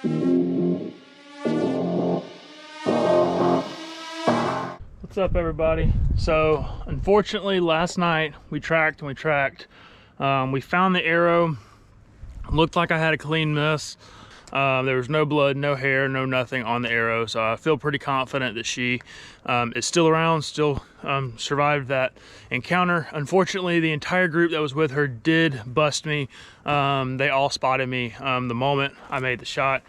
What's up, everybody? So unfortunately last night we tracked. We found the arrow. Looked like I had a clean miss. There was no blood, no hair, no nothing on the arrow, so I feel pretty confident that she is still around, still survived that encounter. Unfortunately, the entire group that was with her did bust me. They all spotted me the moment I made the shot.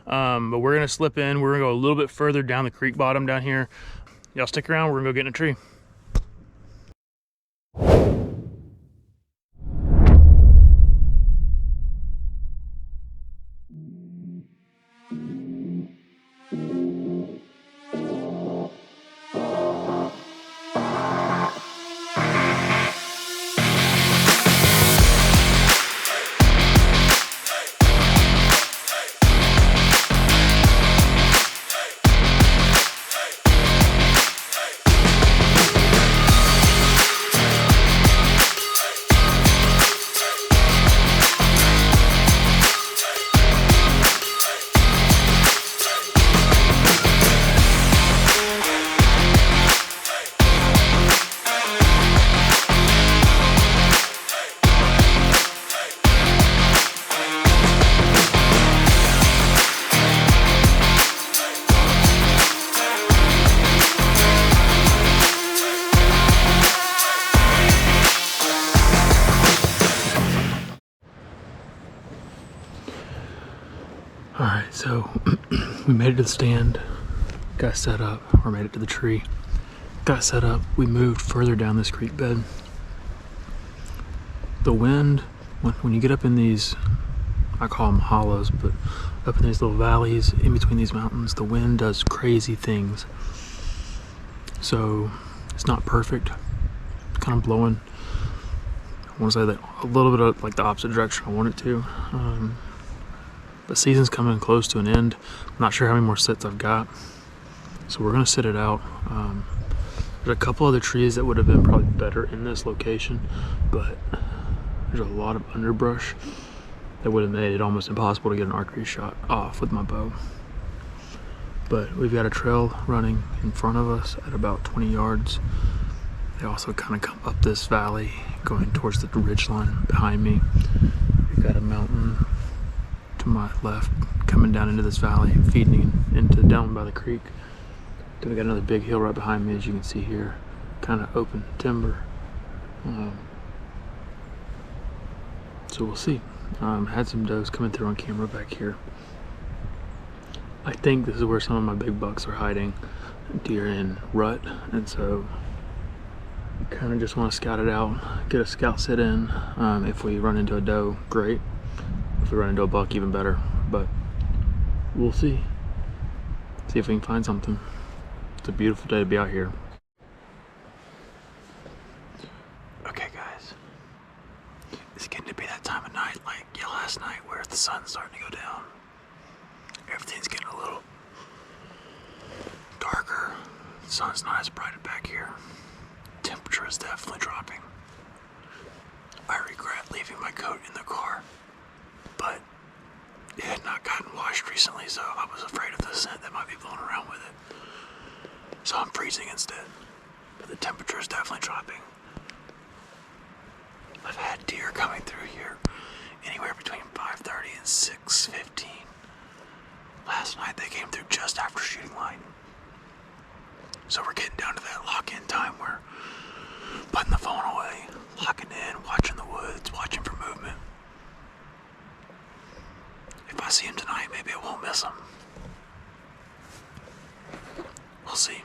But we're gonna slip in. We're gonna go a little bit further down the creek bottom down here. Y'all stick around, we're gonna go get in a tree. All right, so we made it to the stand, got set up, or made it to the tree, got set up. We moved further down this creek bed. The wind, when you get up in these, I call them hollows, but up in these little valleys in between these mountains, the wind does crazy things. So it's not perfect. It's kind of blowing, I want to say that a little bit of like the opposite direction I want it to. The season's coming close to an end. I'm not sure how many more sets I've got, so we're gonna sit it out. There's a couple other trees that would have been probably better in this location, but there's a lot of underbrush that would have made it almost impossible to get an archery shot off with my bow. But we've got a trail running in front of us at about 20 yards. They also kind of come up this valley going towards the ridge line behind me. We've got a mountain to my left coming down into this valley, feeding into down by the creek. Then we got another big hill right behind me, as you can see here, kind of open timber. So we'll see. Had some does coming through on camera back here. I think this is where some of my big bucks are hiding, deer in rut, and so kind of just want to scout it out, get a scout sit in. If we run into a doe, great. If we run into a buck, even better. But we'll see. See if we can find something. It's a beautiful day to be out here. Okay, guys. It's getting to be that time of night, like last night, where the sun's starting to go down. Everything's getting a little darker. The sun's not as bright back here. Temperature is definitely dropping. I regret leaving my coat in the car, but it had not gotten washed recently, so I was afraid of the scent that might be blown around with it. So I'm freezing instead. But the temperature is definitely dropping. I've had deer coming through here anywhere between 5:30 and 6:15. Last night they came through just after shooting light. So we're getting down to that lock-in time where putting the phone away, locking in, watching the woods, watching for movement. If I see him tonight, maybe I won't miss him. We'll see.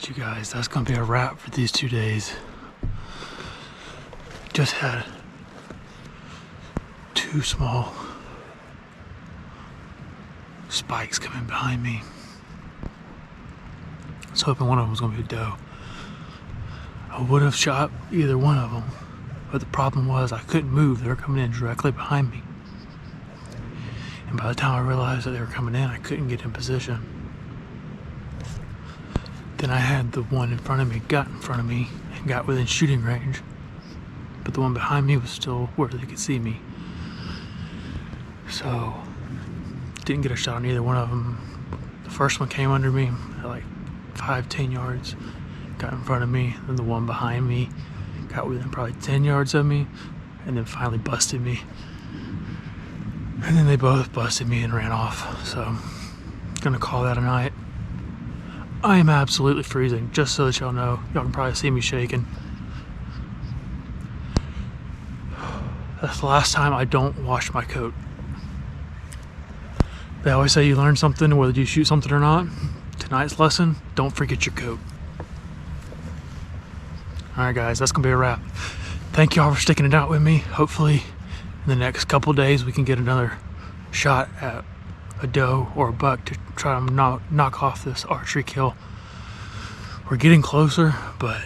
Alright, you guys, that's gonna be a wrap for these 2 days. Just had 2 small spikes coming behind me. I was hoping one of them was gonna be a doe. I would have shot either one of them, but the problem was I couldn't move. They were coming in directly behind me. And by the time I realized that they were coming in, I couldn't get in position. Then I had the one in front of me, got in front of me, and got within shooting range. But the one behind me was still where they could see me. So, didn't get a shot on either one of them. The first one came under me at like 5-10 yards, got in front of me. Then the one behind me got within probably 10 yards of me, and then finally busted me. And then they both busted me and ran off. So, I'm gonna call that a night. I am absolutely freezing, just so that y'all know. Y'all can probably see me shaking. That's the last time I don't wash my coat. They always say you learn something whether you shoot something or not. Tonight's lesson, don't forget your coat. Alright guys, that's gonna be a wrap. Thank y'all for sticking it out with me. Hopefully in the next couple days we can get another shot at a doe or a buck to try to knock off this archery kill. We're getting closer, but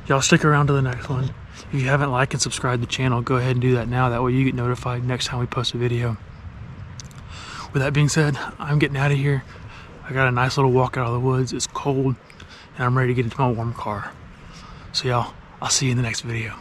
y'all stick around to the next one. If you haven't liked and subscribed to the channel, go ahead and do that now. That way you get notified next time we post a video. With that being said, I'm getting out of here. I got a nice little walk out of the woods. It's cold, and I'm ready to get into my warm car. So y'all, I'll see you in the next video.